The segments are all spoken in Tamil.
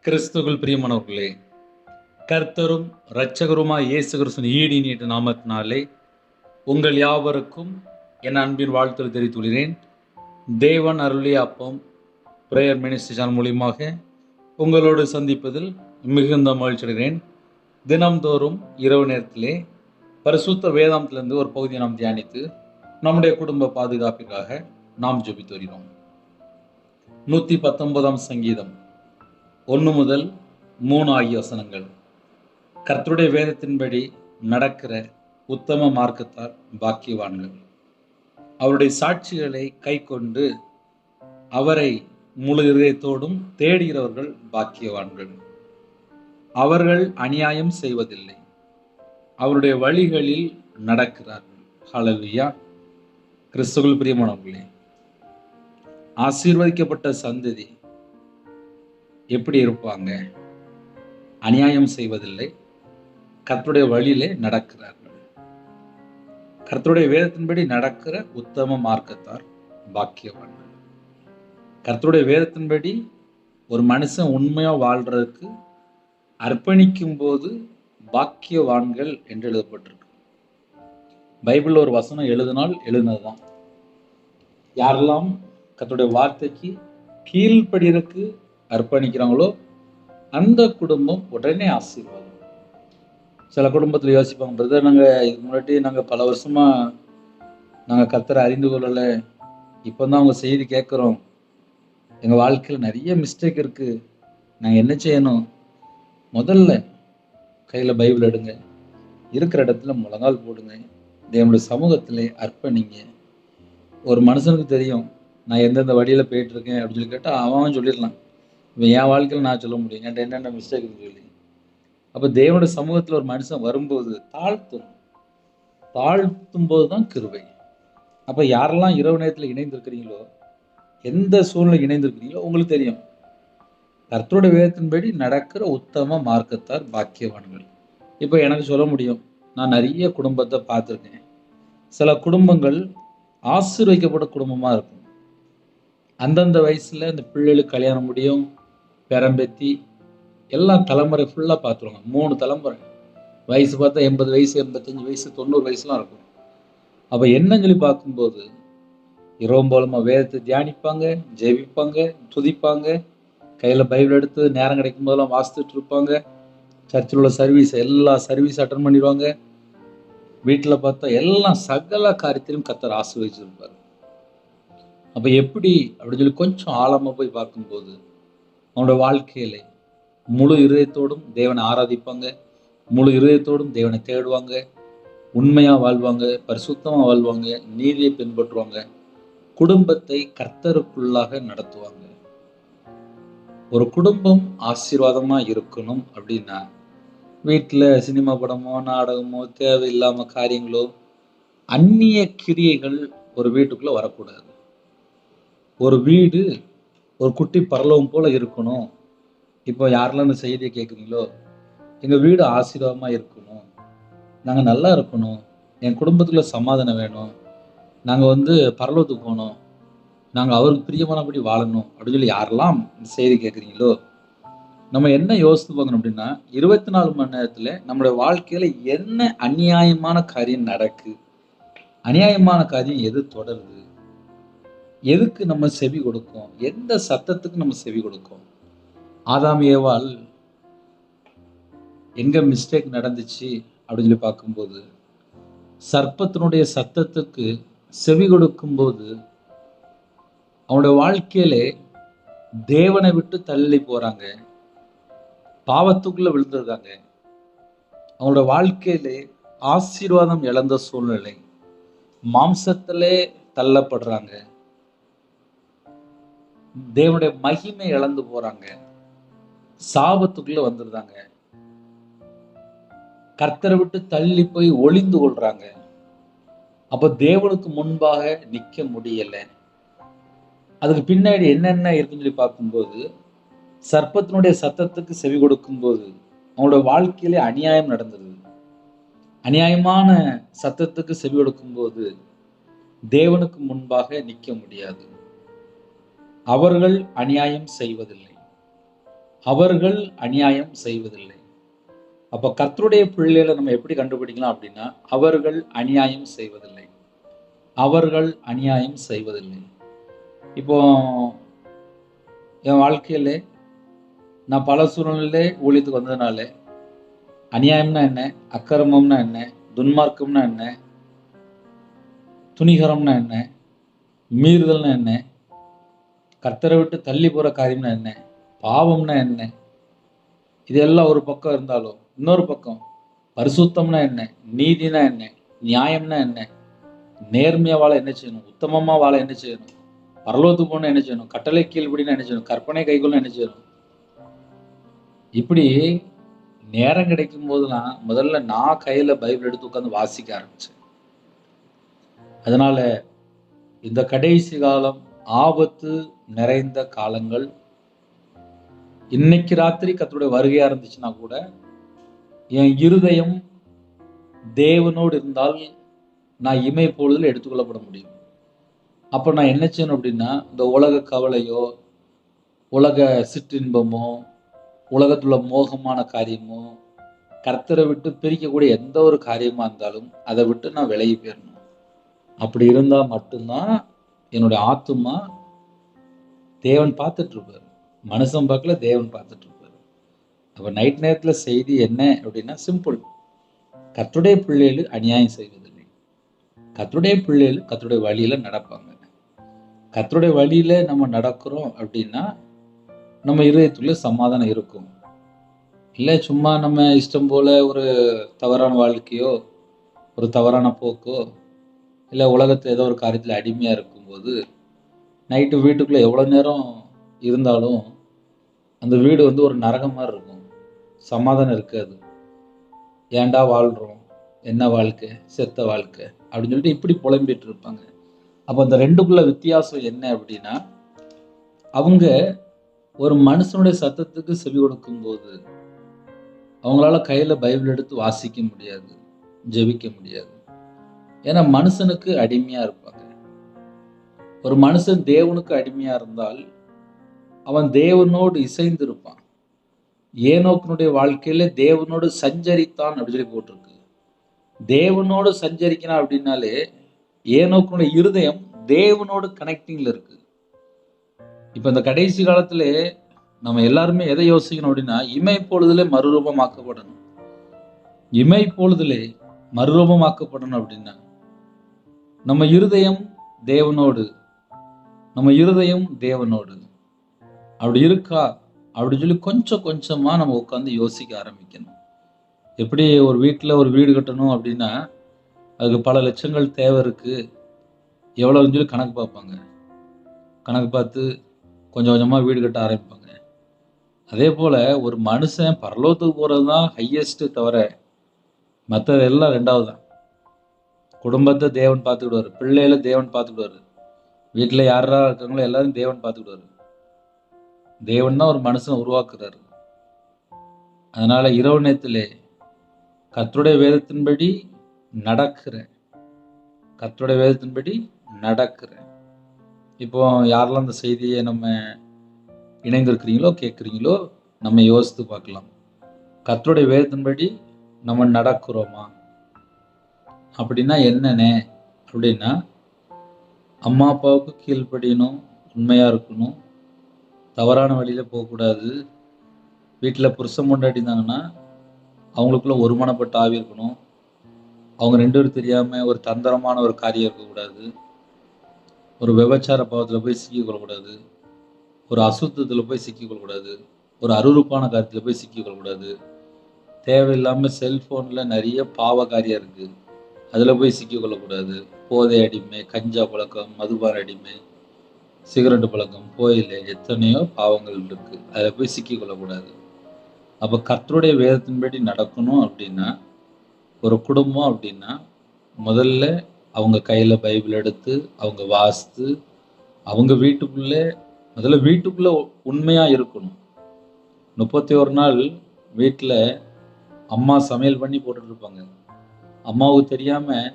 கிறிஸ்துவுக்குள் பிரியமானவர்களே, கர்த்தரும் இரட்சகருமாய் இயேசு கிறிஸ்துவின் ஈடு நீட்ட நாமத்தினாலே உங்கள் யாவருக்கும் என் அன்பின் வாழ்த்துக்களை தெரிவித்துள்ளேன். தேவன் அருளிய அப்பம் பிரேயர் மினிஸ்ட்ரி சேனல் மூலியமாக உங்களோடு சந்திப்பதில் மிகுந்த மகிழ்ச்சி அடைகிறேன். தினம்தோறும் இரவு நேரத்திலே பரிசுத்த வேதாந்தத்திலிருந்து ஒரு பகுதியை நாம் தியானித்து நம்முடைய குடும்ப பாதுகாப்பிற்காக நாம் ஜெபித்து வருகிறோம். 119ஆம் சங்கீதம் 1 முதல் 3 ஆகிய வசனங்கள். கர்த்தருடைய வேதத்தின்படி நடக்கிற உத்தம மார்க்கத்தார் பாக்கியவான்கள். அவருடைய சாட்சிகளை கை கொண்டு அவரை முழு இதயத்தோடும் தேடுகிறவர்கள் பாக்கியவான்கள். அவர்கள் அநியாயம் செய்வதில்லை, அவருடைய வழிகளில் நடக்கிறார்கள். ஹல்லேலூயா. கிறிஸ்துவுக்குள் பிரியமானவர்களே, ஆசீர்வதிக்கப்பட்ட சந்ததி எப்படி இருப்பாங்க? அநியாயம் செய்வதில்லை, கர்த்தருடைய வழியிலே நடக்கிறார்கள். கர்த்தருடைய வேதத்தின்படி நடக்கிற உத்தம மார்க்கத்தார் பாக்கியவான்கள். கர்த்தருடைய வேதத்தின்படி ஒரு மனுஷன் உண்மையா வாழ்றதுக்கு அர்ப்பணிக்கும் போது பாக்கியவான்கள் என்று எழுதப்பட்டிருக்கு. பைபிள்ல ஒரு வசனம் எழுதினதுதான். யாரெல்லாம் கர்த்தருடைய வார்த்தைக்கு கீழ்ப்படிறதுக்கு அர்ப்பணிக்கிறாங்களோ அந்த குடும்பம் உடனே ஆசீர்வாதம். சில குடும்பத்தில் யோசிப்பாங்க, பிரதர், இதுக்கு முன்னாடி பல வருஷமா கர்த்தரை அறிந்து கொள்ளலை, இப்போதான் அவங்க செய்தி கேட்குறோம், எங்கள் வாழ்க்கையில் நிறைய மிஸ்டேக் இருக்கு, நாங்கள் என்ன செய்யணும்? முதல்ல கையில் பைபிள் எடுங்க, இருக்கிற இடத்துல முழங்கால் போடுங்க, தேவனுடைய சமூகத்திலே அர்ப்பணிங்க. ஒரு மனுஷனுக்கு தெரியும் நான் எந்தெந்த வழியில் போயிட்டுருக்கேன் அப்படின்னு சொல்லி கேட்டால் அவன் சொல்லிடலாம். இப்போ என் வாழ்க்கையில் நான் சொல்ல முடியும் என்கிட்ட என்னென்ன மிஸ்டேக் இருக்குன்னு சொல்லி. அப்போ தேவனுடைய சமூகத்தில் ஒரு மனுஷன் வரும்போது தாழ்த்தும் போது தான் கிருபை. அப்போ யாரெல்லாம் இரவு நேரத்தில் இணைந்திருக்கிறீங்களோ, எந்த சூழ்நிலை இணைந்திருக்கிறீங்களோ உங்களுக்கு தெரியும், கர்த்தருடைய வேதத்தின்படி நடக்கிற உத்தம மார்க்கத்தார் பாக்கியவான்கள். இப்போ எனக்கு சொல்ல முடியும், நான் நிறைய குடும்பத்தை பார்த்துருக்கேன். சில குடும்பங்கள் ஆசீர்வதிக்கப்பட்ட குடும்பமாக இருக்கும். அந்தந்த வயசில் இந்த பிள்ளைகளுக்கு கல்யாணம் முடியும், பேரம்பேத்தி எல்லாம் தலைமுறை ஃபுல்லாக பார்த்துருவாங்க. 3 தலைமுறை வயசு பார்த்தா 80 வயசு, 85 வயசு, 90 வயசுலாம் இருக்கும். அப்போ என்னன்னு சொல்லி பார்க்கும்போது இரவும் போலமா வேதத்தை தியானிப்பாங்க, ஜெபிப்பாங்க, துதிப்பாங்க, கையில் பைபிள் எடுத்து நேரம் கிடைக்கும் போதெல்லாம் வாசித்துட்டு இருப்பாங்க. சர்ச்சில் உள்ள எல்லா சர்வீஸ் அட்டன் பண்ணிடுவாங்க. வீட்டில் பார்த்தா எல்லாம் சகல காரியத்திலும் கர்த்தர் ஆசீர்வதிச்சிருப்பார். அப்போ எப்படி அப்படின்னு சொல்லி கொஞ்சம் ஆழமாக போய் பார்க்கும்போது அவனோட வாழ்க்கையில முழு இதயத்தோடும் தேவனை ஆராதிப்பாங்க, முழு இதயத்தோடும் தேவனை தேடுவாங்க, உண்மையாக வாழ்வாங்க, பரிசுத்தமாக வாழ்வாங்க, நீதியை பின்பற்றுவாங்க, குடும்பத்தை கர்த்தருக்குள்ளாக நடத்துவாங்க. ஒரு குடும்பம் ஆசீர்வாதமாக இருக்கணும் அப்படின்னா வீட்டில் சினிமா படமோ நாடகமோ தேவையில்லாமல் காரியங்களோ அந்நிய கிரியைகள் ஒரு வீட்டுக்குள்ளே வரக்கூடாது. ஒரு வீடு ஒரு குட்டி பரலோகம் போல இருக்கணும். இப்போ யாரெல்லாம் இந்த செய்தியை கேட்குறீங்களோ, எங்கள் வீடு ஆசீர்வாதமாக இருக்கணும், நாங்கள் நல்லா இருக்கணும், என் குடும்பத்தில் சமாதானம் வேணும், நாங்கள் பரலோகத்துக்கு போகணும், நாங்கள் அவருக்கு பிரியமானபடி வாழணும் அப்படின்னு சொல்லி யாரெல்லாம் இந்த செய்தி கேட்குறீங்களோ, நம்ம என்ன யோசித்து பார்க்கணும் அப்படின்னா, 24 மணி நேரத்தில் நம்மளுடைய வாழ்க்கையில் என்ன அநியாயமான காரியம் நடக்கு, அநியாயமான காரியம் எது தொடருது, எதுக்கு நம்ம செவி கொடுக்கும், எந்த சத்தத்துக்கு நம்ம செவி கொடுக்கும். ஆதாம் ஏவாள் எங்க மிஸ்டேக் நடந்துச்சு அப்படின்னு சொல்லி பார்க்கும்போது, சர்ப்பத்தினுடைய சத்தத்துக்கு செவி கொடுக்கும்போது அவனுடைய வாழ்க்கையிலே தேவனை விட்டு தள்ளி போறாங்க, பாவத்துக்குள்ள விழுந்துருக்காங்க. அவங்களோட வாழ்க்கையிலே ஆசீர்வாதம் இழந்த சூழ்நிலை, மாம்சத்திலே தள்ளப்படுறாங்க, தேவனுடைய மகிமை இழந்து போறாங்க, சாபத்துக்குள்ள வந்துருந்தாங்க, கர்த்தரை விட்டு தள்ளி போய் ஒளிந்து கொள்றாங்க. அப்ப தேவனுக்கு முன்பாக நிக்க முடியல. அதுக்கு பின்னாடி என்னென்ன இருக்குன்னு சொல்லி பார்க்கும்போது, சர்ப்பத்தினுடைய சத்தத்துக்கு செவி கொடுக்கும் போது அவங்களோட வாழ்க்கையிலே அநியாயம் நடந்தது. அநியாயமான சத்தத்துக்கு செவி கொடுக்கும் போது தேவனுக்கு முன்பாக நிக்க முடியாது. அவர்கள் அநியாயம் செய்வதில்லை, அவர்கள் அநியாயம் செய்வதில்லை. அப்ப கர்த்தருடைய பிள்ளைகளை நம்ம எப்படி கண்டுபிடிக்கலாம் அப்படின்னா, அவர்கள் அநியாயம் செய்வதில்லை. அவர்கள் அநியாயம் செய்வதில்லை. இப்போ என் வாழ்க்கையில நான் பல சூழ்நிலையிலே ஊழியத்துக்கு வந்ததுனால, அநியாயம்னா என்ன, அக்கிரமம்னா என்ன, துன்மார்க்கம்னா என்ன, துணிகரம்னா என்ன, மீறுதல்னா என்ன, கர்த்தரை விட்டு தள்ளி போற காரியம்னா என்ன, பாவம்னா என்ன, இதெல்லாம் ஒரு பக்கம் இருந்தாலும் இன்னொரு பக்கம் பரிசுத்தம்னா என்ன, நீதினா என்ன, நியாயம்னா என்ன, நேர்மையா வாழ என்ன செய்யணும், உத்தமமா வாழ என்ன செய்யணும், பரலோகத்துக்கு போனா என்ன செய்யணும், கட்டளை கீழ்ப்படினா என்ன செய்யணும், கற்பனை கைகொள்ள என்ன செய்யணும், இப்படி நேரம் கிடைக்கும் போதெல்லாம் முதல்ல நான் கையில பைபிள் எடுத்து உட்காந்து வாசிக்க ஆரம்பிச்சேன். அதனால இந்த கடைசி காலம் ஆபத்து நிறைந்த காலங்கள். இன்னைக்கு ராத்திரி கர்த்தருடைய வருகையா இருந்துச்சுன்னா கூட என் இருதயம் தேவனோடு இருந்தால் நான் இமை பொழுதுல எடுத்துக்கொள்ளப்பட முடியும். அப்ப நான் என்ன செய்யணும் அப்படின்னா, இந்த உலக கவலையோ, உலக சிற்றின்பமோ, உலகத்துல மோகமான காரியமோ, கர்த்தரை விட்டு பிரிக்கக்கூடிய எந்த ஒரு காரியமா இருந்தாலும் அதை விட்டு நான் விலகி போயிடணும். அப்படி இருந்தா மட்டும்தான் என்னுடைய ஆத்துமா தேவன் பார்த்துட்டு இருப்பாரு. மனுஷன் பார்க்கல, தேவன் பார்த்துட்டு இருப்பாரு. அப்ப நைட் நேரத்துல செய்தி என்ன அப்படின்னா சிம்பிள். கர்த்தருடைய பிள்ளைகள் அநியாயம் செய்வதில்லை. கர்த்தருடைய பிள்ளைகள் கர்த்தருடைய வழியில நடப்பாங்க. கர்த்தருடைய வழியில நம்ம நடக்கிறோம் அப்படின்னா நம்ம இருதயத்துக்குள்ள சமாதானம் இருக்கும். இல்லை சும்மா நம்ம இஷ்டம் போல ஒரு தவறான வாழ்க்கையோ, ஒரு தவறான போக்கோ, இல்லை உலகத்தில் ஏதோ ஒரு காரியத்தில் அடிமையாக இருக்கும்போது நைட்டு வீட்டுக்குள்ளே எவ்வளோ நேரம் இருந்தாலும் அந்த வீடு ஒரு நரகம் மாதிரி இருக்கும். சமாதானம் இருக்காது. ஏன்டா வாழ்கிறோம், என்ன வாழ்க்கை, செத்த வாழ்க்கை அப்படின்னு சொல்லிட்டு இப்படி புலம்பிட்டு இருப்பாங்க. அப்போ அந்த ரெண்டுக்குள்ள வித்தியாசம் என்ன அப்படின்னா, அவங்க ஒரு மனுஷனுடைய சத்தத்துக்கு செவி கொடுக்கும்போது அவங்களால கையில் பைபிள் எடுத்து வாசிக்க முடியாது, ஜெபிக்க முடியாது. ஏன்னா மனுஷனுக்கு அடிமையா இருப்பாங்க. ஒரு மனுஷன் தேவனுக்கு அடிமையா இருந்தால் அவன் தேவனோடு இசைந்து இருப்பான். ஏனோக்கினுடைய வாழ்க்கையில தேவனோடு சஞ்சரித்தான் அப்படி சொல்லி போட்டிருக்கு. தேவனோடு சஞ்சரிக்கிறான் அப்படின்னாலே ஏனோக்கினுடைய இருதயம் தேவனோடு கனெக்டிங்ல இருக்கு. இப்ப இந்த கடைசி காலத்துல நம்ம எல்லாருமே எதை யோசிக்கணும் அப்படின்னா, இமை பொழுதுல மறுரூபமாக்கப்படணும். இமை பொழுதுல மறுரூபமாக்கப்படணும் அப்படின்னா நம்ம இருதயம் தேவனோடு, நம்ம இருதயம் தேவனோடு அப்படி இருக்கா அப்படின்னு சொல்லி கொஞ்சம் கொஞ்சமா நம்ம உட்காந்து யோசிக்க ஆரம்பிக்கணும். எப்படி ஒரு வீட்டில் ஒரு வீடு கட்டணும் அப்படின்னா அதுக்கு பல லட்சங்கள் தேவை இருக்கு, எவ்வளோன்னு சொல்லி கணக்கு பார்ப்பாங்க. கணக்கு பார்த்து கொஞ்சம் கொஞ்சமாக வீடு கட்ட ஆரம்பிப்பாங்க. அதே போல் ஒரு மனுஷன் பரலோகத்துக்கு போகிறது தான் ஹையஸ்ட்டு தவிர மற்றது எல்லாம் ரெண்டாவது தான். குடும்பத்தை தேவன் பார்த்துக்கிடுவார், பிள்ளைகளை தேவன் பார்த்துக்கிடுவார், வீட்டில் யாரா இருக்காங்களோ எல்லாரும் தேவன் பார்த்துக்கிடுவார். தேவன் தான் ஒரு மனுஷனை உருவாக்குறாரு. அதனால இரவு நேரத்திலே கர்த்தருடைய வேதத்தின்படி நடக்கிறேன், கர்த்தருடைய வேதத்தின்படி நடக்கிறேன். இப்போ யாரெல்லாம் அந்த செய்தியை நம்ம இணைந்திருக்கிறீங்களோ கேட்குறீங்களோ நம்ம யோசித்து பார்க்கலாம். கர்த்தருடைய வேதத்தின்படி நம்ம நடக்கிறோமா அப்படின்னா என்னன்னே அப்படின்னா, அம்மா அப்பாவுக்கு கீழ்ப்படியணும், உண்மையாக இருக்கணும், தவறான வழியில் போகக்கூடாது. வீட்டில் புருஷன் பொண்டாட்டி இருந்தாங்கன்னா அவங்களுக்குள்ள ஒருமனப்பட்ட ஆவி இருக்கணும். அவங்க ரெண்டு பேரும் தெரியாமல் ஒரு தந்திரமான ஒரு காரியம் இருக்கக்கூடாது. ஒரு விபச்சார பாவத்தில் போய் சிக்கிக்கொள்ளக்கூடாது, ஒரு அசுத்தத்தில் போய் சிக்கிக்கொள்ளக்கூடாது, ஒரு அருவருப்பான காரியத்தில் போய் சிக்கிக்கொள்ளக்கூடாது. தேவையில்லாமல் செல்ஃபோனில் நிறைய பாவ காரியம் இருக்குது, அதில் போய் சிக்கிக்கொள்ளக்கூடாது. போதை அடிமை, கஞ்சா பழக்கம், மதுபான அடிமை, சிகரெட்டு பழக்கம், கோயில் எத்தனையோ பாவங்கள் இருக்குது, அதில் போய் சிக்கிக்கொள்ளக்கூடாது. அப்போ கர்த்தருடைய வேதத்தின்படி நடக்கணும் அப்படின்னா, ஒரு குடும்பம் அப்படின்னா முதல்ல அவங்க கையில் பைபிள் எடுத்து அவங்க வாசித்து அவங்க வீட்டுக்குள்ளே முதல்ல வீட்டுக்குள்ளே உண்மையாக இருக்கணும். 31 நாள் வீட்டில் அம்மா சமையல் பண்ணி போட்டுட்ருப்பாங்க, அம்மாவுக்கு தெரியாமல்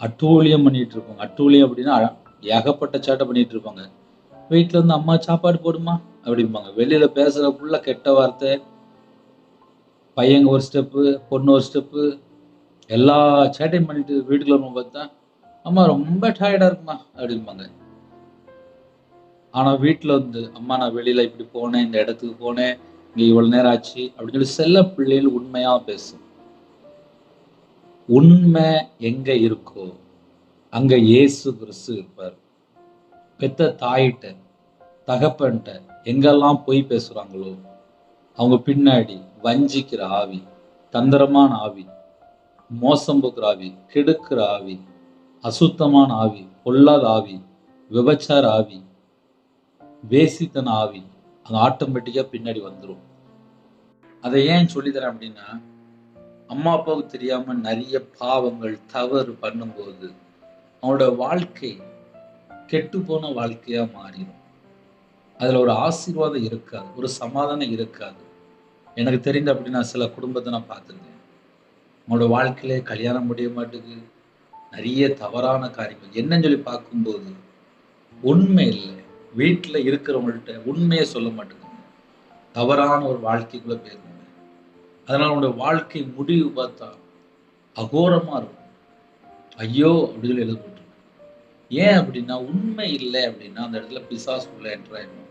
அட்டூழியம் பண்ணிகிட்டு இருப்பாங்க. அட்டூழியம் அப்படின்னா ஏகப்பட்ட சேட்டை பண்ணிகிட்டு இருப்பாங்க. வீட்டில் வந்து அம்மா சாப்பாடு போடுமா அப்படிம்பாங்க. வெளியில் பேசுகிற புள்ள கெட்ட வார்த்தை, பையங்க ஒரு ஸ்டெப்பு, பொண்ணு ஒரு ஸ்டெப்பு, எல்லா சேட்டையும் பண்ணிட்டு வீட்டுக்குள்ள நம்ம பார்த்தா, அம்மா ரொம்ப டயர்டாக இருக்குமா அப்படிம்பாங்க. ஆனால் வீட்டில் வந்து அம்மா நான் வெளியில் இப்படி போனேன், இந்த இடத்துக்கு போனேன், இங்கே இவ்வளோ நேரம் ஆச்சு அப்படின்னு சொல்லி செல்ல பிள்ளைகள் உண்மையாக பேசும். உண்மை எங்கே இருக்கோ அங்கே இயேசு கிறிஸ்து இருப்பார். பெத்த தாயிட்ட, தகப்பன்ட்ட எங்கெல்லாம் பொய் பேசுகிறாங்களோ அவங்க பின்னாடி வஞ்சிக்கிற ஆவி, தந்திரமான ஆவி, மோசம் போக்குற ஆவி, கெடுக்கிற ஆவி, அசுத்தமான ஆவி, பொல்லாத ஆவி, விபச்சார ஆவி, வேசித்தன ஆவி, அது ஆட்டோமேட்டிக்காக பின்னாடி வந்துடும். அதை ஏன் சொல்லித்தரேன் அப்படின்னா, அம்மா அப்பாவுக்கு தெரியாம நிறைய பாவங்கள் தவறு பண்ணும்போது அவனோட வாழ்க்கை கெட்டு போன வாழ்க்கையா மாறிடும். அதுல ஒரு ஆசீர்வாதம் இருக்காது, ஒரு சமாதானம் இருக்காது. எனக்கு தெரிந்த அப்படின்னா சில குடும்பத்தை நான் பார்த்துருக்கேன். அவனோட வாழ்க்கையிலே கல்யாணம் முடிய மாட்டேங்குது, நிறைய தவறான காரியங்கள் என்னன்னு சொல்லி பார்க்கும்போது உண்மை இல்லை. வீட்டில் இருக்கிறவங்கள்ட்ட உண்மையை சொல்ல மாட்டேங்குது, தவறான ஒரு வாழ்க்கைக்குள்ள போயிருந்தாங்க. அதனால அவனோட வாழ்க்கை முடிவு பார்த்தா அகோரமா இருக்கும். ஐயோ அப்படின்னு சொல்லி எழுதப்பட்டிருக்கு. ஏன் அப்படின்னா உண்மை இல்லை அப்படின்னா அந்த இடத்துல பிசாசுக்குள்ள என்ட்ராயிடும்.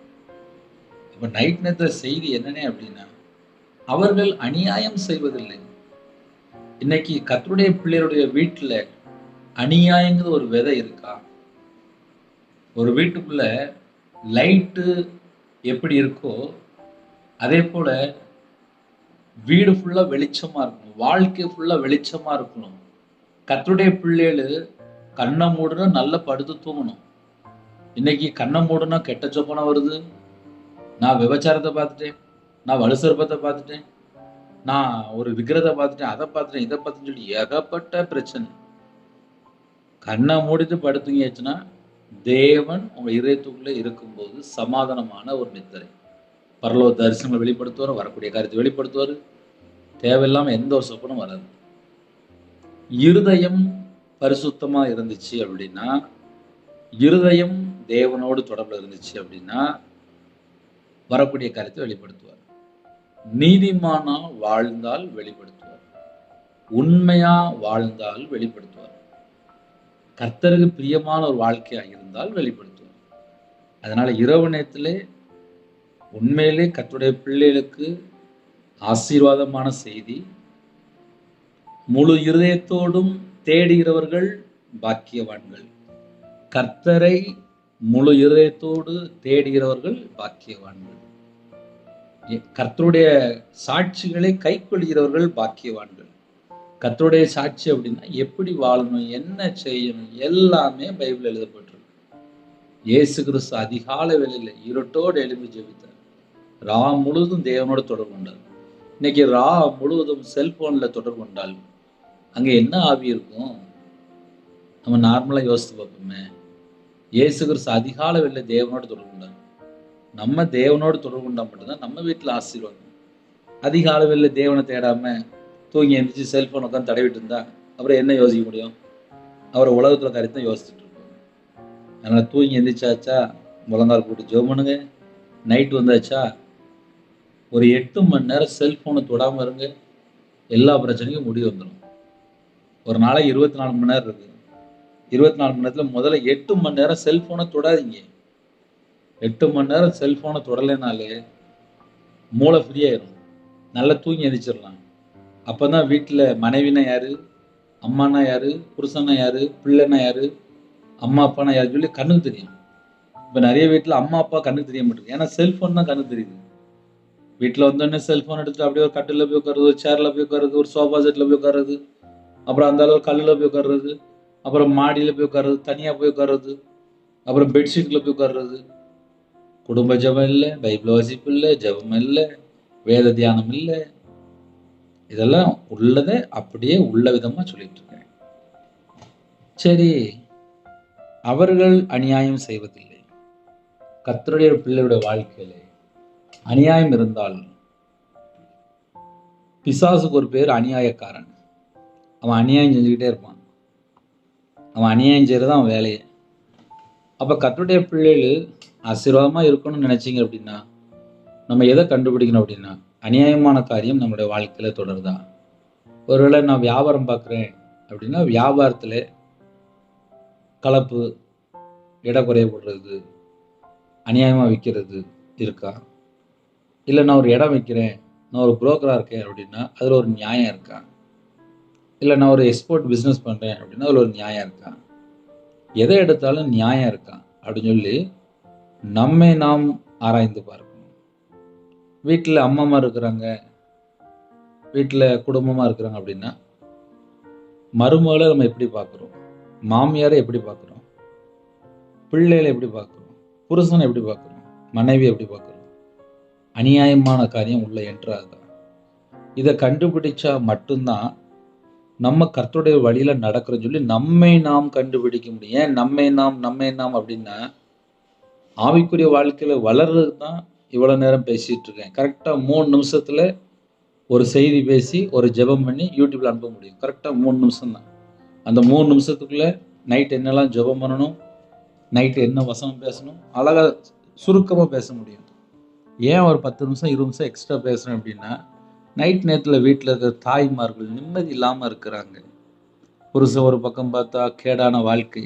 இப்ப நைட் நேரத்தில் செய்தி என்னன்னே அப்படின்னா, அவர்கள் அநியாயம் செய்வதில்லை. இன்னைக்கு கர்த்தருடைய பிள்ளைகளுடைய வீட்டுல அநியாயங்கிற ஒரு விதை இருக்கா? ஒரு வீட்டுக்குள்ள லைட்டு எப்படி இருக்கோ அதே போல வீடு ஃபுல்லா வெளிச்சமா இருக்கணும், வாழ்க்கை ஃபுல்லா வெளிச்சமா இருக்கணும். கர்த்தருடைய பிள்ளைகள் கண்ணை மூடுனா நல்லா படுத்து தூங்கணும். இன்னைக்கு கண்ணை மூடுனா கெட்ட சொப்பனை வருது, நான் விபச்சாரத்தை பார்த்துட்டேன், நான் வலுசர்பத்தை பார்த்துட்டேன், நான் ஒரு விக்கிரத்தை பார்த்துட்டேன், அதை பார்த்துட்டேன், இதை பார்த்துன்னு சொல்லி ஏகப்பட்ட பிரச்சனை. கண்ணை மூடிட்டு படுத்துங்கச்சுன்னா தேவன் உங்க இதயத்துக்குள்ளே இருக்கும்போது சமாதானமான ஒரு நித்திரை. பரலோக தரிசனங்களை வெளிப்படுத்துவார், வரக்கூடிய காரியத்தை வெளிப்படுத்துவார். தேவையில்லாம எந்த ஒரு சொப்பனும் வராது. இருதயம் பரிசுத்தமா இருந்துச்சு அப்படின்னா, இருதயம் தேவனோடு தொடர்புல இருந்துச்சு அப்படின்னா வரக்கூடிய காரியத்தை வெளிப்படுத்துவார். நீதிமானா வாழ்ந்தால் வெளிப்படுத்துவார், உண்மையா வாழ்ந்தால் வெளிப்படுத்துவார், கர்த்தருக்கு பிரியமான ஒரு வாழ்க்கையா இருந்தால் வெளிப்படுத்துவார். அதனால இரவு நேரத்திலே உண்மையிலே கர்த்தருடைய பிள்ளைகளுக்கு ஆசீர்வாதமான செய்தி. முழு இருதயத்தோடும் தேடுகிறவர்கள் பாக்கியவான்கள். கர்த்தரை முழு இருதயத்தோடு தேடுகிறவர்கள் பாக்கியவான்கள். கர்த்தருடைய சாட்சிகளை கைக்கொள்கிறவர்கள் பாக்கியவான்கள். கர்த்தருடைய சாட்சி அப்படின்னா எப்படி வாழணும், என்ன செய்யணும், எல்லாமே பைபிள் எழுதப்பட்டிருக்கு. இயேசு கிறிஸ்து அதிகாலை வேளையில இருட்டோடு எழுப்பி ஜெபித்தார். ரா முழுவதும் தேவனோட தொடர்பு கொண்டார். இன்னைக்கு ரா முழுவதும் செல்போன்ல தொடர்பு கொண்டால் அங்க என்ன ஆவி இருக்கும்? நம்ம நார்மலா யோசித்து பார்ப்போமே. இயேசு கிறிஸ்து அதிகாலை வேளையில தேவனோட தொடர்பு கொண்டார். நம்ம தேவனோடு தொடர்பு கொண்டா மட்டும்தான் நம்ம வீட்டுல ஆசீர்வாதம். அதிகாலை வேளையில தேவனை தேடாம தூங்கி எழுந்திரிச்சு செல்போன் உட்காந்து தடவிட்டு இருந்தா அப்புறம் என்ன யோசிக்க முடியும்? அவரை உலகத்துல காரியத்தை யோசிச்சுட்டு இருப்போம். அதனால தூங்கி எந்திரிச்சாச்சா முழங்கால் போட்டு ஜெபம் பண்ணுங்க. நைட் வந்தாச்சா ஒரு 8 மணி நேரம் செல்போனை தொடாம இருங்க. எல்லா பிரச்சனைக்கும் முடிவு வந்துடும். ஒரு நாளைக்கு 24 மணி நேரம் இருக்கு. 24 மணி நேரத்துல முதல்ல 8 மணி நேரம் செல்போனை தொடாதீங்க. 8 மணி நேரம் செல்போனை தொடலைனாலே மூளை ஃப்ரீ ஆயிரும். நல்லா தூங்கி எந்திரிச்சிடலாம். அப்பதான் வீட்டுல மனைவினா யாரு, அம்மானா யாரு, புருஷனா யாரு, பிள்ளைனா யாரு, அம்மா அப்பானா யாரு சொல்லி கண்ணுக்கு தெரியும். இப்ப நிறைய வீட்டுல அம்மா அப்பா கண்ணுக்கு தெரிய மாட்டேங்குது. ஏன்னா செல்போன் தான் கண்ணுக்கு தெரியுது. வீட்டுல வந்தோடனே செல்போன் எடுத்துட்டு அப்படியே ஒரு கட்டில போய் உட்காருது, ஒரு சேர்ல போய் உட்காருது, ஒரு சோஃபா செட்ல போய் உட்காருது, அப்புறம் அந்த அளவு கல்லுல போய் உட்காருறது, அப்புறம் மாடியில போய் உட்காருறது, தனியா போய் உட்காருறது, அப்புறம் பெட்ஷீட்ல போய் உட்காருறது. குடும்ப ஜெபம் இல்லை, பைபிள் வாசிப்பு இல்லை, ஜெபம் இல்லை, வேத தியானம் இல்லை. இதெல்லாம் உள்ளதை அப்படியே உள்ள விதமா சொல்லிட்டு இருக்கேன். சரி, அவர்கள் அநியாயம் செய்வதில்லை. கர்த்தருடைய பிள்ளையுடைய வாழ்க்கையிலே அநியாயம் இருந்தால் பிசாசுக்கு ஒரு பேர் அநியாயக்காரன். அவன் அநியாயம் செஞ்சுக்கிட்டே இருப்பான். அவன் அநியாயம் செய்யறது அவன் வேலையை. அப்ப கர்த்தருடைய பிள்ளைகள் ஆசீர்வாதமாக இருக்கணும்னு நினச்சிங்க அப்படின்னா நம்ம எதை கண்டுபிடிக்கணும் அப்படின்னா, அநியாயமான காரியம் நம்மளுடைய வாழ்க்கையில் தொடருதா? ஒருவேளை நான் வியாபாரம் பார்க்குறேன் அப்படின்னா, வியாபாரத்தில் கலப்பு, எடை குறையப்படுறது, அநியாயமாக விற்கிறது இருக்கா? இல்லை நான் ஒரு இடம் விற்கிறேன், நான் ஒரு புரோக்கராக இருக்கேன் அப்படின்னா அதில் ஒரு நியாயம் இருக்கா? இல்லை நான் ஒரு எக்ஸ்போர்ட் பிஸ்னஸ் பண்ணுறேன் அப்படின்னா அதில் ஒரு நியாயம் இருக்கா? எதை எடுத்தாலும் நியாயம் இருக்கா அப்படின்னு சொல்லி நம்மை நாம் ஆராய்ந்து பார்க்கணும். வீட்டில் அம்மாமா இருக்கிறாங்க, வீட்டில் குடும்பமாக இருக்கிறாங்க அப்படின்னா மருமகளை நம்ம எப்படி பார்க்குறோம், மாமியாரை எப்படி பார்க்குறோம், பிள்ளைகளை எப்படி பார்க்குறோம், புருஷனை எப்படி பார்க்குறோம், மனைவி எப்படி பார்க்குறோம்? அநியாயமான காரியம் உள்ள என்றாதான். இதை கண்டுபிடிச்சா மட்டும்தான் நம்ம கர்த்தருடைய வழியில நடக்கிறோன்னு சொல்லி நம்மை நாம் கண்டுபிடிக்க முடியும். ஏன் நம்மை நாம் அப்படின்னா, ஆவிக்குரிய வாழ்க்கையில வளர்றது தான் இவ்வளவு நேரம் பேசிட்டு இருக்கேன். கரெக்டா 3 நிமிஷத்துல ஒரு செய்தி பேசி ஒரு ஜெபம் பண்ணி யூடியூப்ல அனுப்ப முடியும். கரெக்டா 3 நிமிஷம் தான். அந்த 3 நிமிஷத்துக்குள்ள நைட் என்னெல்லாம் ஜெபம் பண்ணணும், நைட்டு என்ன வசனம் பேசணும், அழகா சுருக்கமாக பேச முடியும். ஏன் ஒரு 10 நிமிஷம் 20 நிமிஷம் எக்ஸ்ட்ரா பேசுகிறேன் அப்படின்னா, நைட் நேரத்தில் வீட்டில் இருக்கிற தாய்மார்கள் நிம்மதி இல்லாமல் இருக்கிறாங்க. புருஷன் ஒரு பக்கம் பார்த்தா கேடான வாழ்க்கை,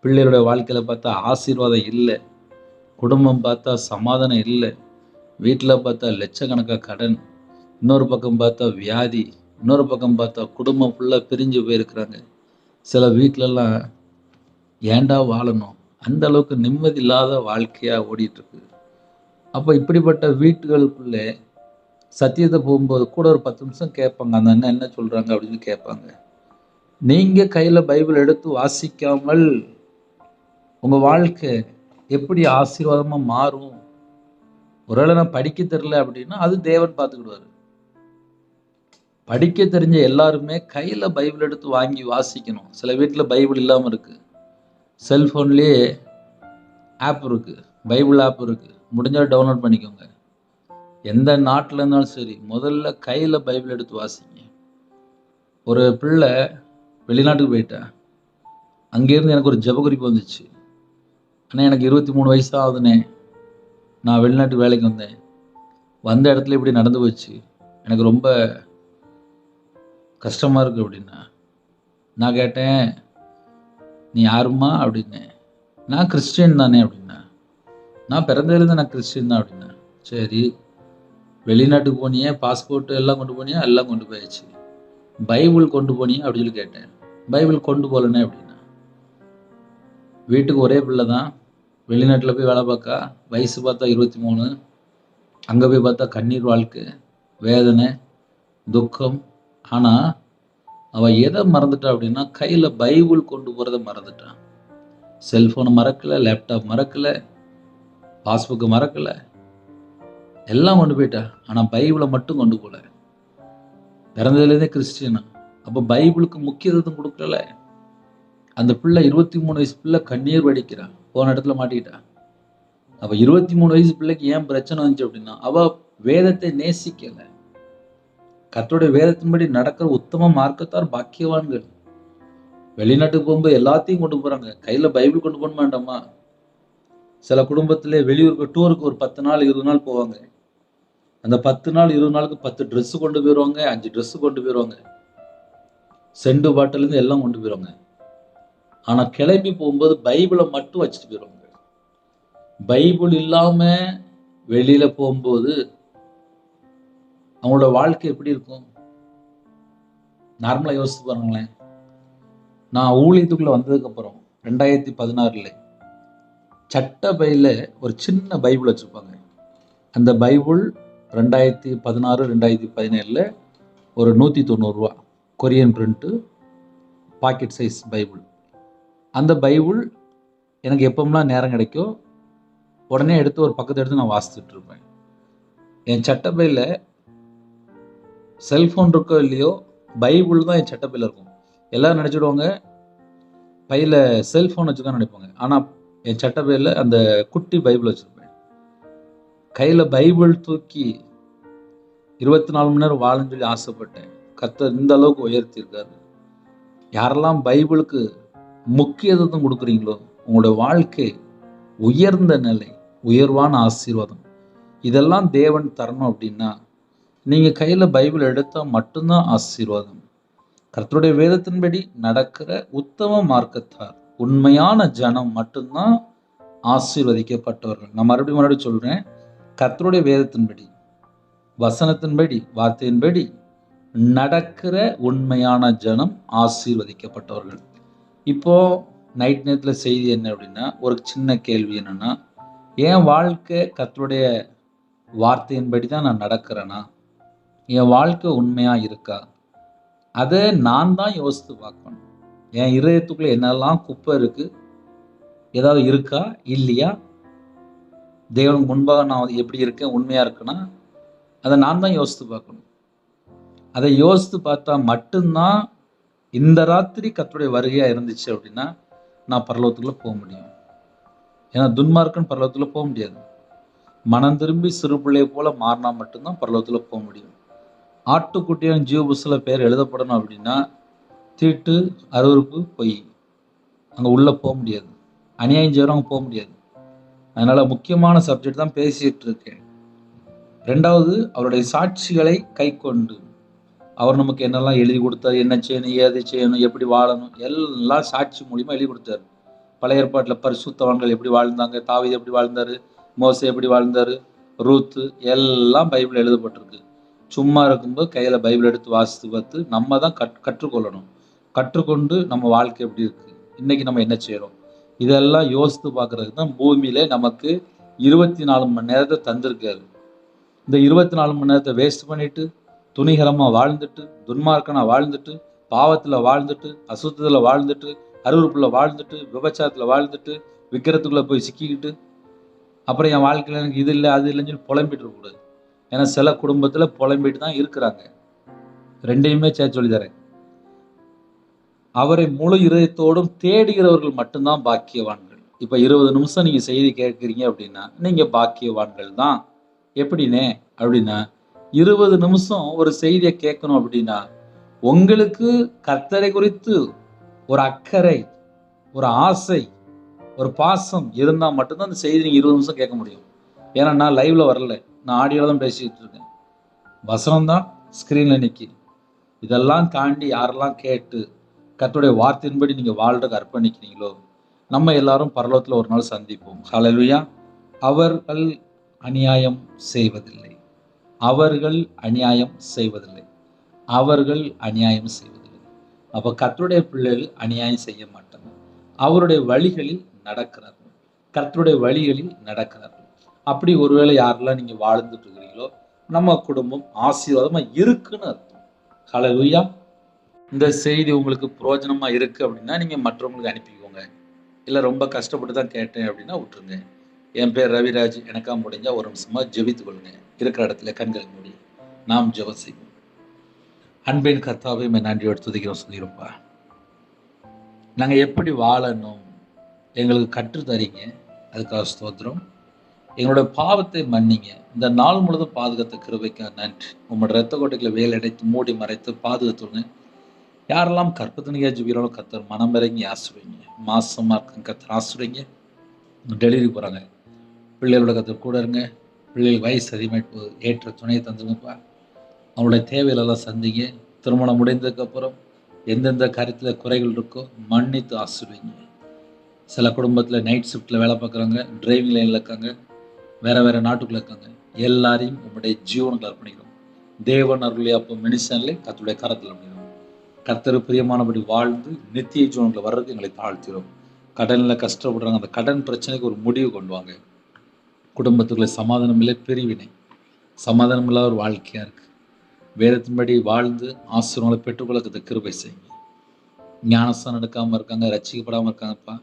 பிள்ளைகளுடைய வாழ்க்கையில் பார்த்தா ஆசீர்வாதம் இல்லை, குடும்பம் பார்த்தா சமாதானம் இல்லை, வீட்டில் பார்த்தா லட்சக்கணக்காக கடன், இன்னொரு பக்கம் பார்த்தா வியாதி, இன்னொரு பக்கம் பார்த்தா குடும்பம் ஃபுல்லாக பிரிஞ்சு போயிருக்கிறாங்க. சில வீட்டிலலாம் ஏண்டா வாழணும், அந்த அளவுக்கு நிம்மதி இல்லாத வாழ்க்கையாக ஓடிட்டுருக்கு. அப்போ இப்படிப்பட்ட வீட்டுகளுக்குள்ளே சத்தியத்தை போகும்போது கூட ஒரு 10 நிமிஷம் கேட்பாங்க, அந்த அண்ணன் என்ன சொல்கிறாங்க அப்படின்னு கேட்பாங்க. நீங்கள் கையில் பைபிள் எடுத்து வாசிக்காமல் உங்கள் வாழ்க்கை எப்படி ஆசீர்வாதமாக மாறும்? ஒருவேளை நான் படிக்க தெரியல அப்படின்னா அது தேவன் பார்த்துக்கிடுவார். படிக்க தெரிஞ்ச எல்லாருமே கையில் பைபிள் எடுத்து வாங்கி வாசிக்கணும். சில வீட்டில் பைபிள் இல்லாமல் இருக்குது, செல்ஃபோன்லேயே ஆப் இருக்குது, பைபிள் ஆப் இருக்குது, முடிஞ்சால் டவுன்லோட் பண்ணிக்கோங்க. எந்த நாட்டில் இருந்தாலும் சரி, முதல்ல கையில் பைபிள் எடுத்து வாசிங்க. ஒரு பிள்ளை வெளிநாட்டுக்கு போயிட்டேன், அங்கேருந்து எனக்கு ஒரு ஜெபக்குறிப்பு வந்துச்சு. ஆனால் எனக்கு 23 வயசு ஆகுதுண்ணே, நான் வெளிநாட்டுக்கு வேலைக்கு வந்தேன், வந்த இடத்துல இப்படி நடந்து போச்சு, எனக்கு ரொம்ப கஷ்டமாக இருக்குது அப்படின்னா. நான் கேட்டேன், நீ யாருமா அப்படின்னேன். நான் கிறிஸ்டியன் தானே அப்படின்னா. நான் பிறந்ததுலேருந்து நான் கிறிஸ்டியன் தான் அப்படின்னா. சரி, வெளிநாட்டுக்கு போனியே, பாஸ்போர்ட்டு எல்லாம் கொண்டு போனியா? எல்லாம் கொண்டு போயாச்சு. பைபிள் கொண்டு போனியா அப்படின்னு சொல்லி கேட்டேன். பைபிள் கொண்டு போகலனே அப்படின்னா. வீட்டுக்கு ஒரே பிள்ளை தான், வெளிநாட்டில் போய் வேலை பார்க்கா, வயசு பார்த்தா 23, அங்கே போய் பார்த்தா கண்ணீர் வாழ்க்கை, வேதனை, துக்கம். ஆனால் அவள் எதை மறந்துட்டா அப்படின்னா, கையில் பைபிள் கொண்டு போகிறத மறந்துட்டான். செல்ஃபோனை மறக்கலை, லேப்டாப் மறக்கலை, பாஸ்புக்கு மறக்கலை, எல்லாம் கொண்டு போயிட்டா. ஆனால் பைபிளை மட்டும் கொண்டு போகல. பிறந்ததுலேருந்தே கிறிஸ்டியனா. அப்போ பைபிளுக்கு முக்கியத்துவம் கொடுக்கல. அந்த பிள்ளை 23 வயசு பிள்ளை கண்ணீர் வடிக்கிறான், போன இடத்துல மாட்டிக்கிட்டா. அப்போ 23 வயசு பிள்ளைக்கு ஏன் பிரச்சனை வந்துச்சு அப்படின்னா, அவள் வேதத்தை நேசிக்கலை. கர்த்தருடைய வேதத்தின்படி நடக்கிற உத்தம மார்க்கத்தார் பாக்கியவான்கள். வெளிநாட்டுக்கு போகும்போது எல்லாத்தையும் கொண்டு போகிறாங்க, கையில் பைபிள் கொண்டு போக வேண்டாமா? சில குடும்பத்திலே வெளியூருக்கு டூருக்கு ஒரு 10 நாள் 20 நாள் போவாங்க. அந்த 10 நாள் 20 நாளுக்கு 10 ட்ரெஸ்ஸு கொண்டு போயிடுவாங்க, 5 ட்ரெஸ்ஸு கொண்டு போயிடுவாங்க, செண்டு பாட்டிலேருந்து எல்லாம் கொண்டு போயிடுவாங்க. ஆனால் கிளம்பி போகும்போது பைபிளை மட்டும் வச்சுட்டு போயிடுவாங்க. பைபிள் இல்லாமல் வெளியில் போகும்போது அவங்களோட வாழ்க்கை எப்படி இருக்கும்? நார்மலாக யோசித்து பாருங்களேன். நான் ஊழியத்துக்குள்ளே வந்ததுக்கப்புறம் 2016 சட்ட பையில் ஒரு சின்ன பைபிள் வச்சுருப்பாங்க. அந்த பைபிள் 2016 2017 ஒரு 190 ரூபா Korean print, pocket size Bible. அந்த பைபிள் எனக்கு எப்போம்லாம் நேரம் கிடைக்கும் உடனே எடுத்து ஒரு பக்கத்தை எடுத்து நான் வாசித்துட்டு இருப்பேன். என் சட்டப்பையில் செல்ஃபோன் இருக்கோ இல்லையோ, பைபிள் தான் என் சட்டப்பையில் இருக்கும். எல்லோரும் நினச்சிடுவாங்க பையில் செல்ஃபோன் வச்சுக்கான்னு நினைப்பாங்க. ஆனால் என் சட்டப்பையில் அந்த குட்டி பைபிள் வச்சுருப்பேன். கையில் பைபிள் தூக்கி 24 மணி நேரம் வாழன்னு சொல்லி ஆசைப்பட்டேன். கர்த்தர் இந்த அளவுக்கு உயர்த்தியிருக்காரு. யாரெல்லாம் பைபிளுக்கு முக்கியத்துவம் கொடுக்குறீங்களோ உங்களோட வாழ்க்கை உயர்ந்த நிலை, உயர்வான ஆசீர்வாதம். இதெல்லாம் தேவன் தரணும் அப்படின்னா நீங்கள் கையில் பைபிள் எடுத்தால் மட்டும்தான் ஆசீர்வாதம். கர்த்தருடைய வேதத்தின்படி நடக்கிற உத்தம மார்க்கத்தார், உண்மையான ஜனம் மட்டும்தான் ஆசீர்வதிக்கப்பட்டவர்கள். நான் மறுபடியும் சொல்றேன், கர்த்தருடைய வேதத்தின்படி, வசனத்தின்படி, வார்த்தையின்படி நடக்கிற உண்மையான ஜனம் ஆசீர்வதிக்கப்பட்டவர்கள். இப்போ நைட் நேரத்தில் செய்தி என்ன அப்படின்னா, ஒரு சின்ன கேள்வி என்னன்னா, என் வாழ்க்கை கர்த்தருடைய வார்த்தையின்படி தான் நான் நடக்கிறேன்னா, என் வாழ்க்கை உண்மையா இருக்கா? அதை நான் தான் யோசித்து பார்க்கணும். என் இதயத்துக்குள்ள என்னெல்லாம் குப்பை இருக்கு, ஏதாவது இருக்கா இல்லையா, தேவனுக்கு முன்பாக நான் எப்படி இருக்கேன், உண்மையா இருக்குன்னா அதை நான் தான் யோசித்து பார்க்கணும். அதை யோசித்து பார்த்தா மட்டும்தான் இந்த ராத்திரி கர்த்தருடைய வருகையா இருந்துச்சு அப்படின்னா நான் பரலோகத்துக்குள்ள போக முடியும். ஏன்னா துன்மார்க்கன் பரலோகத்துக்குள்ள போக முடியாது. மனம் திரும்பி சிறு பிள்ளையை போல மாறினா மட்டும்தான் பரலோகத்துல போக முடியும். ஆட்டுக்குட்டியான ஜீவ புஸ்தகத்துல பேர் எழுதப்படணும் அப்படின்னா தீட்டு, அருவருப்பு, பொய், அங்கே உள்ளே போக முடியாது. அநியாயம் செய்கிறவங்க போக முடியாது. அதனால முக்கியமான சப்ஜெக்ட் தான் பேசிட்டு இருக்கேன். ரெண்டாவது, அவருடைய சாட்சிகளை கை கொண்டு, அவர் நமக்கு என்னெல்லாம் எழுதி கொடுத்தாரு, என்ன செய்யணும், ஏது செய்யணும், எப்படி வாழணும், எல்லாம் சாட்சி மூலியமா எழுதி கொடுத்தாரு. பழைய ஏற்பாட்டில் பரிசுத்தவான்கள் எப்படி வாழ்ந்தாங்க, தாவீது எப்படி வாழ்ந்தாரு, மோசே எப்படி வாழ்ந்தாரு, ரூத்து, எல்லாம் பைபிள் எழுதப்பட்டிருக்கு. சும்மா இருக்கும்போது கையில் பைபிள் எடுத்து வாசித்து பார்த்து நம்ம தான் கற்றுக்கொள்ளணும். கற்றுக்கொண்டு நம்ம வாழ்க்கை எப்படி இருக்கு, இன்னைக்கு நம்ம என்ன செய்யறோம், இதெல்லாம் யோசித்து பார்க்கறதுக்கு தான் பூமியில நமக்கு 24 மணி நேரத்தை தந்திருக்காரு. இந்த 24 மணி நேரத்தை வேஸ்ட் பண்ணிட்டு, துணிகரமாக வாழ்ந்துட்டு, துன்மார்க்கனா வாழ்ந்துட்டு, பாவத்தில் வாழ்ந்துட்டு, அசுத்தத்தில் வாழ்ந்துட்டு, அருவருப்புல வாழ்ந்துட்டு, விபச்சாரத்தில் வாழ்ந்துட்டு, விக்கிரத்துக்குள்ளே போய் சிக்கிக்கிட்டு, அப்புறம் என் வாழ்க்கையில் எனக்கு இது இல்லை அது இல்லைன்னு சொல்லி புலம்பிட்டு இருக்கக்கூடாது. ஏன்னா சில குடும்பத்தில் புலம்பிட்டு தான் இருக்கிறாங்க. ரெண்டையுமே சேர்த்து சொல்லி தரேன். அவரை முழு இதயத்தோடும் தேடுகிறவர்கள் மட்டும்தான் பாக்கியவான்கள். இப்போ 20 நிமிஷம் நீங்கள் செய்தி கேட்குறீங்க அப்படின்னா நீங்கள் பாக்கியவான்கள் தான். எப்படின்னே அப்படின்னா 20 நிமிஷம் ஒரு செய்தியை கேட்கணும் அப்படின்னா உங்களுக்கு கர்த்தரை குறித்து ஒரு அக்கறை, ஒரு ஆசை, ஒரு பாசம் இருந்தால் மட்டும்தான் அந்த செய்தி நீங்கள் 20 நிமிஷம் கேட்க முடியும். ஏன்னா நான் லைவ்ல வரல, நான் ஆடியோவில் தான் பேசிக்கிட்டு இருக்கேன். வசனம் தான் ஸ்க்ரீனில் நிற்கி. இதெல்லாம் தாண்டி யாரெல்லாம் கேட்டு கர்த்தருடைய வார்த்தையின்படி நீங்கள் வாழ்றதுக்கு அர்ப்பணிக்கிறீங்களோ நம்ம எல்லாரும் பரலோகத்தில் ஒரு நாள் சந்திப்போம். ஹல்லேலூயா. அவர்கள் அநியாயம் செய்வதில்லை, அவர்கள் அநியாயம் செய்வதில்லை, அவர்கள் அநியாயம் செய்வதில்லை. அப்போ கர்த்தருடைய பிள்ளைகள் அநியாயம் செய்ய மாட்டாங்க. அவருடைய வழிகளில் நடக்கிறார்கள், கர்த்தருடைய வழிகளில் நடக்கிறார்கள். அப்படி ஒருவேளை யாரெல்லாம் நீங்கள் வாழ்ந்துட்டு இருக்கிறீங்களோ நம்ம குடும்பம் ஆசீர்வாதமாக இருக்குன்னு அர்த்தம். ஹல்லேலூயா. இந்த செய்தி உங்களுக்கு பிரயோஜனமாக இருக்குது அப்படின்னா நீங்கள் மற்றவங்களுக்கு அனுப்பிக்கோங்க. இல்லை ரொம்ப கஷ்டப்பட்டு தான் கேட்டேன் அப்படின்னா விட்டுருங்க. என் பேர் ரவிராஜ். எனக்கா முடிஞ்சால் ஒரு நிமிஷமாக ஜெபித்து கொள்ளுங்க. இருக்கிற இடத்துல கண்கள் மூடி நாம் ஜெபம் செய்வோம். அன்பின் கர்த்தாவே நன்றியோடு துதிக்கிறோம் சொல்லியிருப்பா. நாங்கள் எப்படி வாழணும் எங்களுக்கு கற்று தரீங்க, அதுக்காக ஸ்தோத்திரம். எங்களோட பாவத்தை மன்னிங்க. இந்த நாள் முழுவதும் பாதுகாத்த கிருபைக்காக நன்றி. உங்களோட ரத்த கோட்டைகளை வேலை அடைத்து மூடி மறைத்து பாதுகாத்துங்க. யாரெல்லாம் கற்பத்தனையாக ஜீவிகளோ கத்தர் மனம் இறங்கி ஆசிரியங்க. மாசமாக இருக்க கத்தர் ஆசிரியங்க. டெலிவரி போகிறாங்க பிள்ளைகளோட கத்தர் கூட இருங்க. பிள்ளைகள் வயசு அதிகமாகிட்டு ஏற்ற துணையை தந்துருங்கப்பா. அவங்களுடைய தேவைகளெல்லாம் சந்திங்க. திருமணம் முடிந்ததுக்கப்புறம் எந்தெந்த காரியத்தில் குறைகள் இருக்கோ மன்னித்து ஆசிரியங்க. சில குடும்பத்தில் நைட் ஷிஃப்ட்டில் வேலை பார்க்குறாங்க, டிரைவிங் லைனில் இருக்காங்க, வேறு வேறு நாட்டுக்குள்ளே இருக்காங்க. எல்லாரையும் உங்களுடைய ஜீவனுக்கு அர்ப்பணிக்கிறோம். தேவன் அருளை அப்போ மினிஷன்லே கர்த்தருடைய கரத்தில் அப்படிங்கிறோம். கர்த்தர் பிரியமானபடி வாழ்ந்து நித்திய ஜீவனுக்குள்ள வர்றதுக்கு எங்களை தாழ்த்திடும். கடனில் கஷ்டப்படுறாங்க, அந்த கடன் பிரச்சனைக்கு ஒரு முடிவு கொண்டு வாங்க. குடும்பத்துக்குள்ள சமாதானம் இல்லை, பிரிவினை, சமாதானம் இல்லாத ஒரு வாழ்க்கையாக இருக்குது. வேதத்தின்படி வாழ்ந்து ஆசீர்வாதங்களை பெற்றுக்கொள்ள கிருபை செய்யுங்க. ஞானஸ்தானம் எடுக்காமல் இருக்காங்க, ரட்சிக்கப்படாமல் இருக்காங்கப்பா,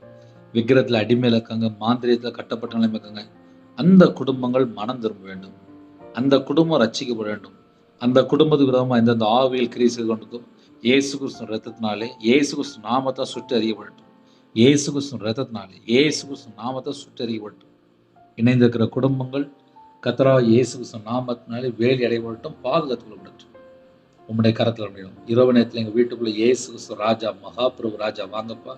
விக்கிரத்தில் அடிமையில் இருக்காங்க, மாந்திரியத்தில் கட்டப்பட்ட நிலைமை இருக்காங்க. அந்த குடும்பங்கள் மனம் திரும்ப வேண்டும். அந்த குடும்பம் ரட்சிக்கப்பட வேண்டும். அந்த குடும்பத்துக்கு விரோதமாக எந்தெந்த ஆவியல் கிரியை செய்து கொண்டிருக்கோம் இயேசு கிறிஸ்து ரத்தத்தினாலே, இயேசு கிறிஸ்து நாமத்தை சுற்றி அறியப்படட்டும். இயேசு கிறிஸ்து ரத்தத்தினாலே, இயேசு கிறிஸ்து நாமத்தை சுற்றி அறியப்படட்டும். இணைந்திருக்கிற குடும்பங்கள் கர்த்தராகிய இயேசு கிறிஸ்து நாமத்தினாலே வேலி அடையப்படட்டும், பாதுகாத்துக் கொள்ளப்படட்டும். உம்முடைய கரத்தில் முடியும். இரவு நேரத்தில் எங்கள் வீட்டுக்குள்ளே இயேசு கிறிஸ்து ராஜா, மகாபிரபு ராஜா வாங்கப்பா.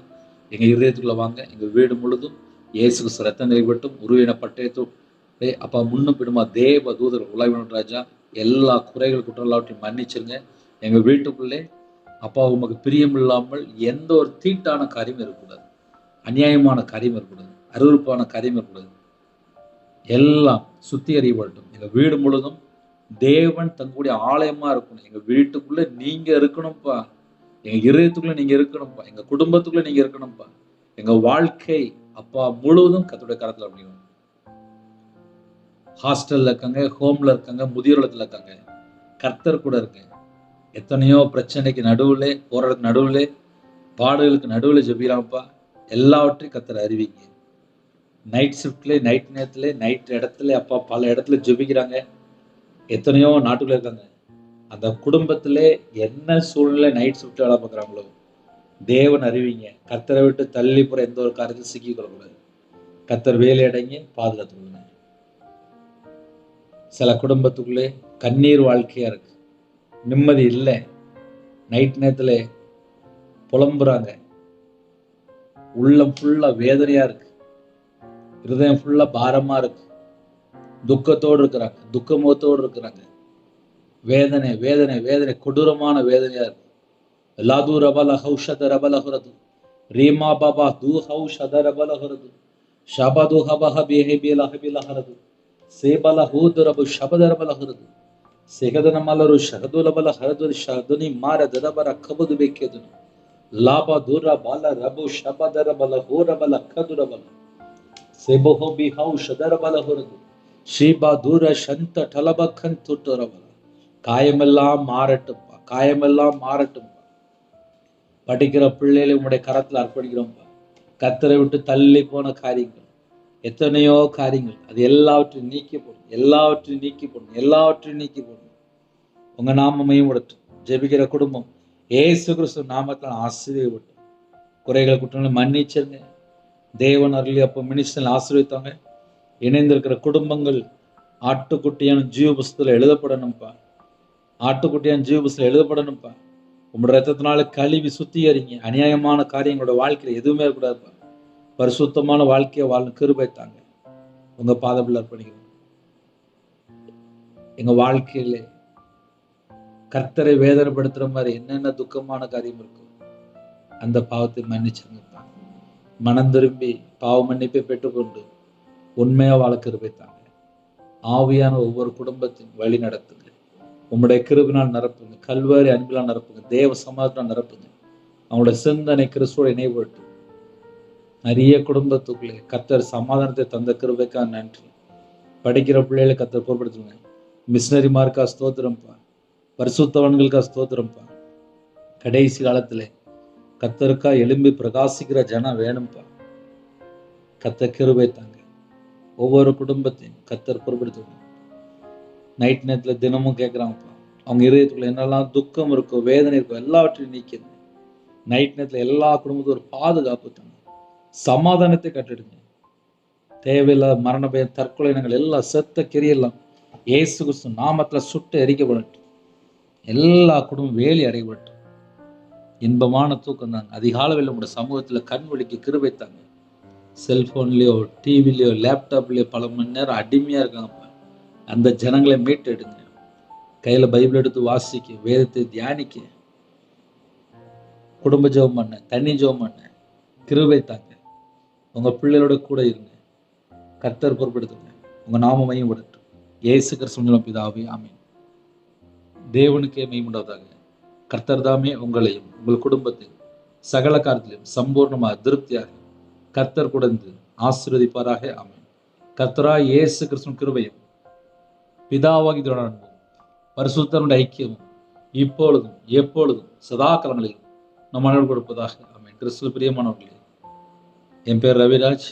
எங்கள் இதயத்துக்குள்ளே வாங்க. எங்கள் வீடு முழுதும் இயேசு கிறிஸ்து ரத்தம் நிறைவேட்டும் உருவின பட்டயத்தோடு அப்பா முன்னும் பின்னுமா தேவ தூதர் உலகின ராஜா எல்லா குறைகள் குற்றலாவற்றையும் மன்னிச்சிருங்க. எங்கள் வீட்டுக்குள்ளே அப்பா உமக்கு பிரியம் இல்லாமல் எந்த ஒரு தீட்டான காரியம் இருக்கக்கூடாது, அநியாயமான காரியம் இருக்கக்கூடாது, அருவருப்பான காரியம் இருக்கக்கூடாது. எல்லாம் சுத்திகரிக்கப்படட்டும். எங்கள் வீடு முழுதும் தேவன் தங்களுடைய ஆலயமா இருக்கணும். எங்க வீட்டுக்குள்ள நீங்க இருக்கணும்ப்பா. எங்க இதயத்துக்குள்ள நீங்க இருக்கணும்ப்பா. எங்க குடும்பத்துக்குள்ள நீங்க இருக்கணும்ப்பா. எங்க வாழ்க்கை அப்பா முழுவதும் கர்த்தருடைய கரத்துல அப்படிங்கணும். ஹாஸ்டல்ல இருக்காங்க, ஹோம்ல இருக்காங்க, முதியோர் இல்லத்துல இருக்காங்க. கர்த்தர் கூட இருக்கு. எத்தனையோ பிரச்சனைக்கு நடுவுல, போராட்டத்துக்கு நடுவுல, பாடுகளுக்கு நடுவுல ஜெபிக்கிறாங்கப்பா. எல்லாவற்றையும் கர்த்தர் அறிவிங்க. நைட் ஷிஃப்ட்ல, நைட் நேரத்துல, நைட் இடத்துல அப்பா பல இடத்துல ஜெபிக்கிறாங்க. எத்தனையோ நாட்டுக்குள்ள இருக்காங்க. அந்த குடும்பத்திலே என்ன சூழ்நிலை நைட் ஷிஃப்ட் வேலை பார்க்குறாங்களோ தேவன் அறிவிங்க. கர்த்தரை விட்டு தள்ளி போற எந்த ஒரு காரியத்தையும் சிக்கிக் கொள்ளக்கூடாது. கர்த்தர் வேலை அடங்கி பாதுகாத்துக்கொள்ளுங்க. சில குடும்பத்துக்குள்ளே கண்ணீர் வாழ்க்கையா இருக்கு, நிம்மதி இல்லை, நைட் நேரத்துல புலம்புறாங்க, உள்ளம் ஃபுல்லா வேதனையா இருக்கு, இருதயம் ஃபுல்லா பாரமா இருக்கு, துக்கத்தோடு இருக்கிறாங்க, துக்கமுகத்தோடு இருக்கிறாங்க. வேதனை வேதனை வேதனை கொடூரமான வேதனையா இருக்கு. லாது ரபல ஹௌஷத ரபல ஹுரது ரீமா பாபா து ஹௌஷத ரபல ஹுரது ஷபது ஹபஹ பிஹி பிலஹ பிலஹரது சேபல ஹூது ரபு ஷபத ரபல ஹுரது செகதன மலரு ஷஹதுல பல ஹரது ஷதுனி மார தரபர கபது ಬೇಕೆದನು ಲಾಭ ದೂರ ಬಾಲ ರಬು ಶಬದರ ಬಲ ಹೋರ ಬಲ ಕದುರ ಬಲ ಸೆಬಹು ಬಿಹೌ ಶದರ ಬಲ ಹೊರದು ஷீபா தூர சந்த டலபக்கன் துட்டுறவல காயமெல்லாம் மாறட்டும்பா, காயமெல்லாம் மாறட்டும்பா. படிக்கிற பிள்ளைகளை உங்களுடைய கரத்துல அர்ப்பணிக்கிறோம்ப்பா. கர்த்தரை விட்டு தள்ளி போன காரியங்கள் எத்தனையோ காரியங்கள், அது எல்லாவற்றையும் நீக்கி போடும், எல்லாவற்றையும் நீக்கி போடும், எல்லாவற்றையும் நீக்கி போடும். உங்க நாமமையும் விடட்டும். ஜெபிக்கிற குடும்பம் ஏசு கிறிஸ்து நாமத்தில் ஆசீர்வதிக்கப்படும். குறைகளை குற்றங்களை மன்னிச்சிருங்க. தேவன் அருளி அப்போ மினிஸ்டர் ஆசீர்வதித்தாங்க. இணைந்திருக்கிற குடும்பங்கள் ஆட்டுக்குட்டியான ஜீவ புஸ்தகத்தில் எழுதப்படணும்ப்பா. ஆட்டுக்குட்டியான ஜீவ புஸ்தகத்தில் எழுதப்படணும்ப்பா. உங்களோட ரத்தத்தினால கழுவி சுத்திகரிங்க. அநியாயமான காரியங்களோட வாழ்க்கையில் எதுவுமே இருக்கக்கூடாதுப்பா. பரிசுத்தமான வாழ்க்கையை வாழும் கிருபை தாங்க. உங்க பாதத்தில் அர்ப்பணிக்கிறோம். எங்க வாழ்க்கையில கர்த்தரை வேதனைப்படுத்துற மாதிரி என்னென்ன துக்கமான காரியம் இருக்கும் அந்த பாவத்தை மன்னிச்சிருங்கப்பா. மனம் திரும்பி பாவ மன்னிப்பை பெற்றுக்கொண்டு உண்மையா வாழ கிருபை தாங்க. ஆவியான ஒவ்வொரு குடும்பத்தையும் வழி நடத்துங்க. உங்களுடைய கிருபினால் நிரப்புங்க. கல்வாரி அன்பினால் நிரப்புங்க. தேவ சமாதானம் நிரப்புங்க. அவங்களோட சிந்தனை கிறிஸ்துவோட இணைவுபட்டு நிறைய குடும்பத்துக்குள்ளே கர்த்தர் சமாதானத்தை தந்த கிருபைக்கா நன்றி. படிக்கிற பிள்ளைகளை கர்த்தர் பொறுப்படுத்துங்க. மிஷினரிமாருக்கா ஸ்தோத்திரம்ப்பா. பரிசுத்தவன்களுக்கா ஸ்தோத்திரம்ப்பா. கடைசி காலத்துல கர்த்தருக்கா எழும்பி பிரகாசிக்கிற ஜனம் வேணும்ப்பா. கர்த்தர் கிருபை தாங்க. ஒவ்வொரு குடும்பத்தையும் கர்த்தர் பொறுப்படுத்துங்க. நைட் நேரத்துல தினமும் கேட்குறாங்கப்பா. அவங்க இதயத்துக்குள்ள என்னெல்லாம் துக்கம் இருக்கோ, வேதனை இருக்கோ எல்லாவற்றையும் நீக்கிடுங்க. நைட் நேரத்துல எல்லா குடும்பத்துக்கும் ஒரு பாதுகாப்பு தாங்க. சமாதானத்தை கட்டிடுங்க. தேவையில்லாத மரண பயம், தற்கொலை எண்ணங்கள் எல்லாம் செத்த கிரியெல்லாம் இயேசு கிறிஸ்து நாமத்துல சுட்டு எரிக்கப்படட்டும். எல்லா குடும்பம் வேலி அடைபடட்டும். இன்பமான தூக்கம் தாங்க. அதிகாலையில் உங்களோட சமூகத்துல கண் விழிக்க கிருபை தாங்க. செல்போன்லயோ டிவிலையோ லேப்டாப்லயோ பல மணி நேரம் அடிமையா இருக்காங்கப்பா. அந்த ஜனங்களை மீட்டெடுங்க. கையில பைபிள் எடுத்து வாசிக்க, வேதத்தை தியானிக்க, குடும்ப ஜெபம் பண்ண, தனி ஜெபம் பண்ண கிருபை தாங்க. உங்க பிள்ளைகளோட கூட இருங்க. கர்த்தர் பொறுப்படுத்துங்க. உங்க நாமமையும் விடட்டும். இயேசு கிறிஸ்துவின் பிதாவே ஆமென். தேவனுக்கே மகிமையுண்டாவதாக. கர்த்தர் தாமே உங்களையும் உங்கள் குடும்பத்தையும் சகல காரியத்திலும் சம்பூர்ணமாக திருப்தியாக கர்த்தர் கொடுத்து ஆசீர்வதிப்பாராக. ஆமென். கர்த்தராய் இயேசு கிறிஸ்துவின் கிருபையும் பிதாவாகிய அன்பும் பரிசுத்தருடைய ஐக்கியமும் இப்பொழுதும் எப்பொழுதும் சதா காலங்களிலும் நம் அனைவருக்கும் கொடுப்பதாக. ஆமென். கிறிஸ்துவில் பிரியமானவர்களே, என் பேர் ரவிராஜ்.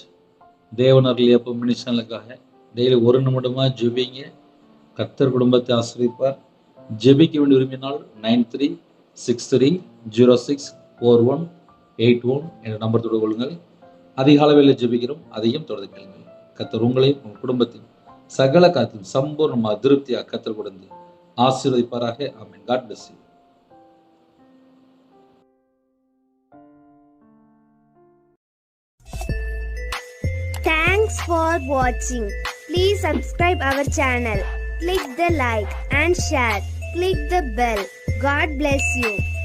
தேவன் அருளிய அப்போ மினிஷனுக்காக டெய்லி 1 நிமிடமா ஜெபிங்க. கர்த்தர் குடும்பத்தை ஆசீர்வதிப்பார். ஜெபிக்க வேண்டி விரும்பினால் 9363064181 என்ற நம்பர் தொடர்பு கொள்ளுங்கள். அதிக அளவில் ஜெபிக்கிறோம், அதையும் தொடர்ந்து கேளுங்கள். கர்த்தர் உங்களையும் உங்கள் குடும்பத்தையும் சகல காரியத்தையும் சம்பூர்ணமாக திருப்தியாக கர்த்தர் கொடுத்து ஆசீர்வதிப்பாராக. ஆமென். God bless you. Thanks for watching. Please subscribe our channel. Click the like and share. Click the bell. God bless you.